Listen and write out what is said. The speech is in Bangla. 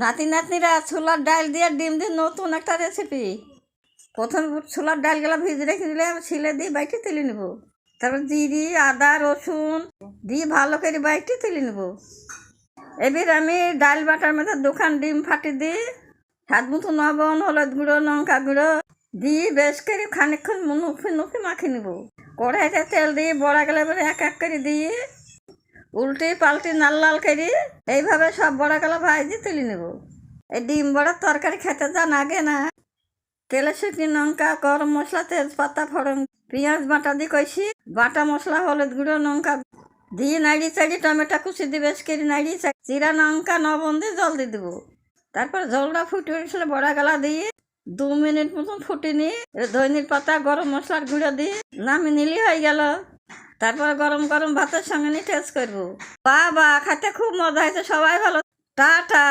নাতি নাতনিরা ছোলার ডাল দিয়ে ডিম দিয়ে নতুন একটা রেসিপি। প্রথম ছোলার ডালগুলো ভিজে রেখে দিলে ছিলে দিয়ে বাইটে তুলে নেব। তারপর জিরি আদা রসুন দিয়ে ভালো করে বাইটে তুলে নেব। এবার আমি ডাল বাটার মধ্যে দোকান ডিম ফাটি দিই, স্বাদ মতো লবণ হলুদ গুঁড়ো লঙ্কা গুঁড়ো দিয়ে বেশ করে খানিকক্ষণ নুফি নুফি মাখিয়ে নেব। কড়াইতে তেল দিয়ে বড়া গেলে এবারে এক এক করে দিয়ে উল্টে পাল্টে লাল লাল করে এইভাবে সব বড়াগুলো ভাজি তুলে নেব। এই ডিম বড়ার তরকারি খেতে যান আগে না, তেলে শুকনো লঙ্কা গরম মশলা তেজপাতা ফোড়ন পেঁয়াজ বাটা দিয়ে কষি বাটা মশলা হলুদ গুঁড়ো লঙ্কা দিয়ে নাড়িয়ে চাড়িয়ে টমেটো কুচি দিয়ে বেশ করে নাড়িয়ে জিরা লঙ্কা লবণ দিয়ে জল দিয়ে দেবো। তারপর জলটা ফুটে উঠলে বড়াগুলা দিয়ে 2 মিনিট মতন ফুটে নিয়ে ধনিয়ার পাতা গরম মশলার গুঁড়ো দিয়ে নামিয়ে নিলেই হয়ে গেল। তারপর গরম গরম ভাতের সঙ্গে নিয়ে টেস্ট করবো। বাহ খেতে খুব মজা হয়েছে, সবাই ভালো। টাটা।